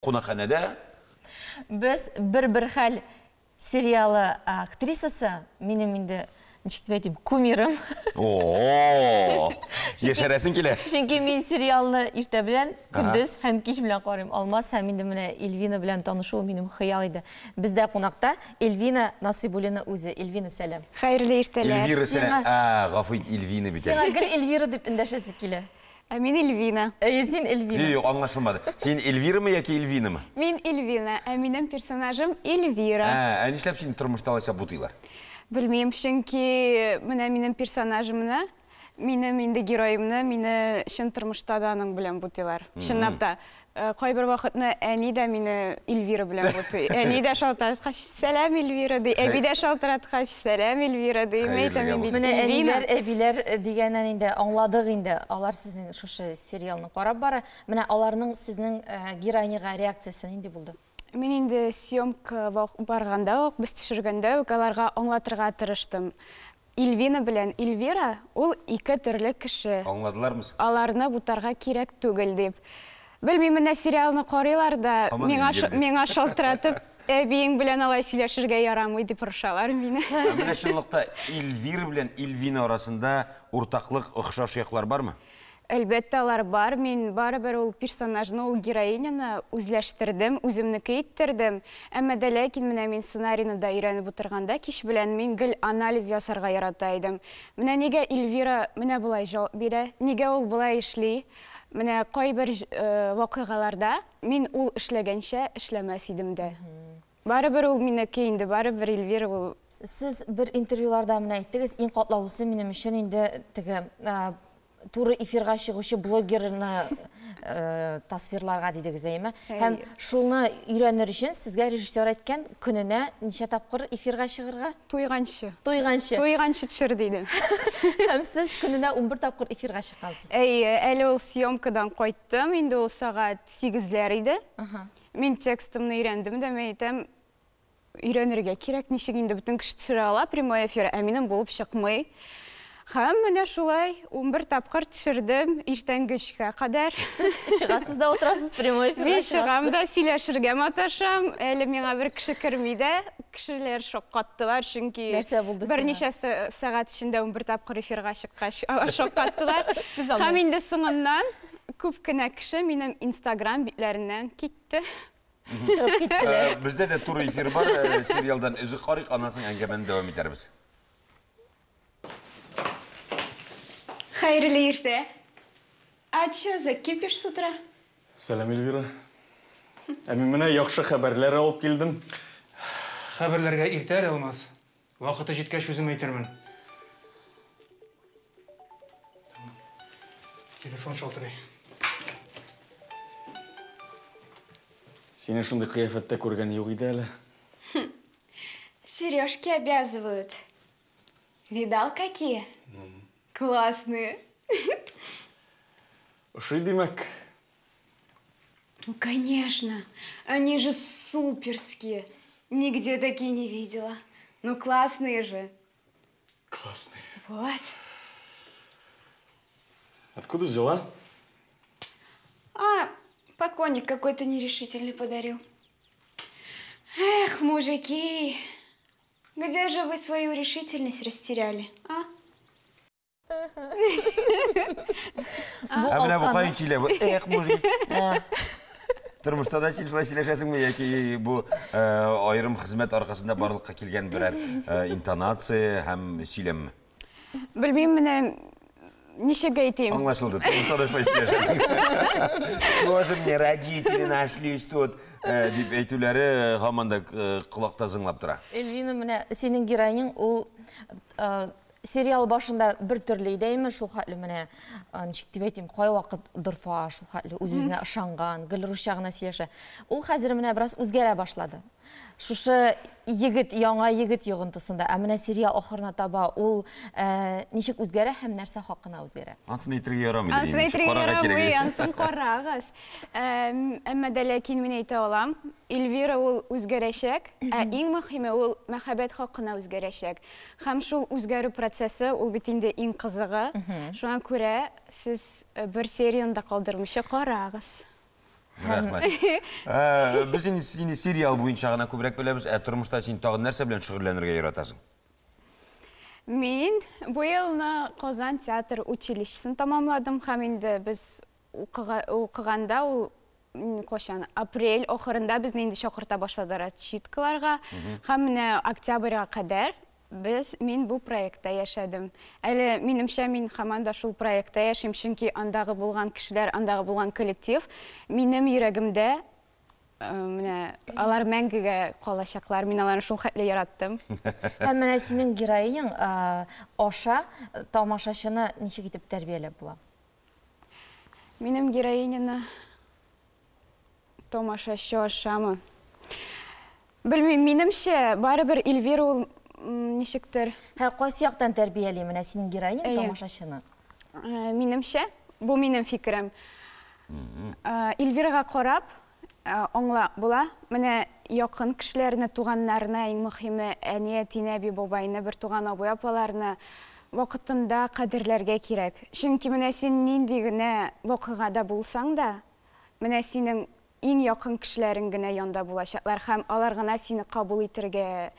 Қонақханада біз бір хәл сериалы актрисасы, менің енді нешіктіп кумирім. Ешәрәсін келе. Чөнки мен сериалны иртә белән, көндез һәм кич белән карыйм. Алмаз һәм инде менә Эльвина белән танышу минем хыял иде. Бездә кунакта Эльвина Насыйбуллина үзе. Эльвина, сәлам. Хәерле иртәләр. Эльвира, сәлам. Гафу ит, Эльвина бит. Сиңа гел Эльвира дип эндәшәсе килә. Мен Эльвина. Син Эльвина. Юк, аңлашылмады. Син Эльвирамы яки Эльвинамы? Мен Эльвина, минем персонажым Эльвира. Нишләп син тормышта алайса бутыйлар? Белмим, чөнки менә минем персонажымны, минем инде героемны, мине чын тормышта да аның белән бутыйлар. Чынлап та, кайбер вакытны әни дә мине Эльвира белән бутый. Әни дә шалтыраткач, сәлам Эльвира ди. Әби дә шалтыраткач, сәлам Эльвира ди. Менә әниләр, әбиләр дигәннән инде аңладык инде. Алар сезнең шушы сериалны карап бара. Менә аларның сезнең героиняга реакциясы нинди булды? Мен инде съемка барганда ук, без төшергәндә ук аларга аңлатырга тырыштым. Эльвина белән Эльвира ул ике төрле кеше. Аңладылармы? Аларны бутарга кирәк түгел дип. Белмим, менә сериалны карыйлар да, миңа шалтыратып, әбиең белән алай сөйләшергә ярамый дип ырышалар мине. Менә чынлыкта Эльвира белән Эльвина арасында уртаклык, охшаш яклар бармы? Әлбәттә, алар бар. Мин барыбер ул персонажны, ул героиняны үзләштердем, үземнеке иттердем. Әмма дә ләкин менә мин сценарийны да өйрәнеп утырганда, кич белән мин гел анализ ясарга ярата идем. Менә нигә Эльвира менә булай җавап бирә, нигә ул булай эшли? Менә кайбер вакыйгаларда мин ул эшләгәнчә эшләмәс идем дә. Барыбер ул минеке инде, барыбер Эльвира ул. Сез бер интервьюларда менә әйттегез, иң катлаулысы минем өчен инде теге туры эфирга чыгучы блогерны тасвирларга дидегез әйме. Һәм шулны өйрәнер өчен сезгә режиссер әйткән көненә ничә тапкыр эфирга чыгырга? Туйганчы. Туйганчы төшер диде. Һәм сез көненә 11 тапкыр эфирга чыккансыз. Әле ул съемкадан кайттым, инде ул сагат 8ләр иде. Мин текстымны өйрәндем дә, мен әйтәм, өйрәнергә кирәк, ничек инде бөтен кеше төшерә ала прямой эфир, ә минем булып чыкмый. Һәм менә шулай 11 тапкыр төшердем иртәнге 3-ка кадәр. Сез чыгасыз да утырасыз прямой эфирга. Мин чыгам да сөйләшергә маташам. Әле миңа бер кеше керми дә, кешеләр шоккаттылар, чөнки берничә сәгать эчендә 11 тапкыр эфирга чыккач, шоккаттылар. Һәм инде соңыннан күп кенә кеше минем Instagram битләреннән китте. Чыгып киттеләр. Бездә дә туры эфир бар, сериалдан үзек карыйк, анасын әңгәмәне дәвам итәрбез. Хәерле иртә. Чё за кипиш с утра? Сәлам, Эльвира. Мин менә яхшы хәбәрләр алып килдем. Хәбәрләргә иртә алмас. Вакыты җиткәч үзем әйтермен. Телефон шалтырый. Сине шундый кыяфәттә күргән юк иде әле. Сережки обязывают. Видал, какие? Классные. Ошый димәк. Ну, конечно. Они же суперские. Нигде такие не видела. Ну, классные же. Классные. Вот. Откуда взяла? Поклонник какой-то нерешительный подарил. Эх, мужики. Где же вы свою решительность растеряли, а? Менә бу кай килә, эх, мужик. Тормышта да син шулай сөйләшәсеңме, яки бу аерым хезмәт аркасында барлыкка килгән берәр интонация һәм сөйләмме? Белмим, менә ничек әйтим. Аңлашылды. Тормышта да шулай сөйләшәсең. Тоже мне родители нашлись тут дип әйтүләре һаман да колакта зыңлап тора. Эльвина, менә синең героиняң ул сериал башында бер төрле идеме, шул хәтле менә ничек дип әйтим, кай вакыт дорфа, шул хәтле үз-үзенә ышанган, гел русча гына сөйләшә. Ул хәзер менә бераз үзгәрә башлады. Шушы егет, яңа егет йогынтысында, ә менә сериал ахырына таба ул ничек үзгәрә һәм нәрсә хакына үзгәрә? Ансын әйтергә ярамый. Ансын карагыз. Әмма дә ләкин мин әйтә алам, Эльвира ул үзгәрәчәк, ә иң мөһиме ул мәхәббәт хакына үзгәрәчәк. Һәм шул үзгәрү процессы ул бит инде иң кызыгы. Шуңа күрә сез бер серияны да калдырмыйча карагыз. Рахмет. Біз сені сериал бойынша ғана көбірек білеміз, тұрмышта сен тағы нәрсе білен шүғырленерге яратасың? Мен бұйылны Қозан театр училищесін тамамладым. Һәм инде біз оқығанда ул қошан апрель охырында біз инде шақырта башладылар читкаларға. Һәм менә октябрьгә кадәр мен бұл проектта яшәдем. Әле минемчә мин һаман да шул проектта яшим, чөнки андагы булган кешеләр, андагы булган коллектив минем йөрәгемдә менә алар мәңгегә калачаклар. Мин аларны шул хәтле яраттым. Һәм менә синең героиняң Аша тамашачыны ничек итеп тәрбияләп була? Минем героиняны тамашачы Ашамы. Белмим, минемчә барыбер Эльвира ул ничектер. Кайсы яктан тәрбияли менә синең героиняң тамашачыны? Минемчә, бу минем фикерем. Эльвирага карап, аңла була. Менә якын кешеләрне, туганнарны, иң мөһиме әние, тине, би бабайны, бер туган абый апаларны вакытында кадерләргә кирәк. Чөнки менә син нинди генә вакыйгада булсаң да, менә синең иң якын кешеләрең генә янда булачаклар һәм алар гына сине кабул итәргә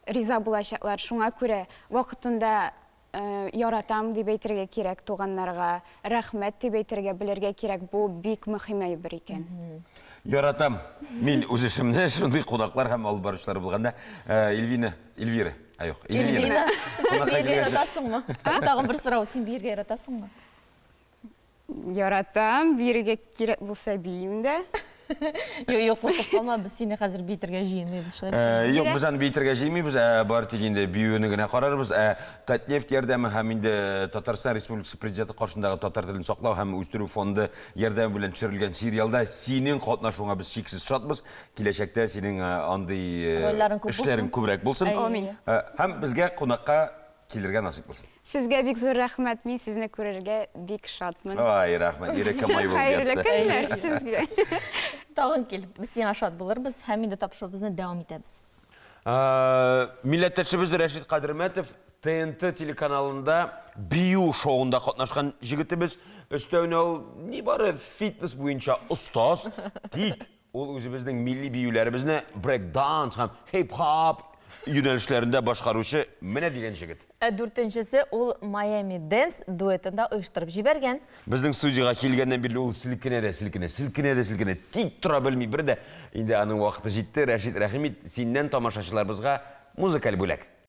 риза булачаклар. Шуңа күрә вакытында яратам дип әйтергә кирәк туганнарга, рәхмәт дип әйтергә белергә кирәк. Бу бик мөһим әйбер икән. Яратам. Мин үз эшемдә шундый кунаклар һәм алып баручылар булганда, Эльвира. Эльвира. Биргә яратасыңмы? Тагын бер сорау, син биргә яратасыңмы? Яратам, биргә кирәк булса бийим дә. Юк, калма, біз сені қазір бейтірге жиынмейбіз. Юк, біз аны бейтірге жиынмейбіз, бар тегенде бүйені генә қарарбыз. Татнефть ярдәме һәм инде Татарстан Республикасы президенты каршындагы татар телен саклау һәм үстерү фонды ярдәме белән төшерелгән сериалда синең катнашуыңа без чиксез шатбыз. Киләчәктә синең андый эшләрең күбрәк булсын. Һәм безгә кунакка килергә насип булсын. Сезгә бик зур рәхмәт, мин сезне күрергә бик шатмын. Ай, рәхмәт, йөрәккә май булып Хәерле ятты. көннәр сезгә. Тагын кил, без сиңа шат булырбыз һәм инде тапшыруыбызны дәвам итәбез. Милләттәшебез Рәшит Кадермәтов ТНТ телеканалында бию шоуында катнашкан җегетебез. Өстәвенә ул нибары фитнес буенча остаз, тик ул үзебезнең милли биюләребезне брейк-данс һәм хип-хоп юнәлешләрендә башкаручы менә дигән җегет. Дүртенчесе ул Miami Dance дуэтында оештырып җибәргән. Безнең студиягә килгәннән бирле ул силкенә, тик тора белми бер дә. Инде аның вакыты җитте. Рәшит, рәхим ит, синнән тамашачыларыбызга музыкаль бүләк.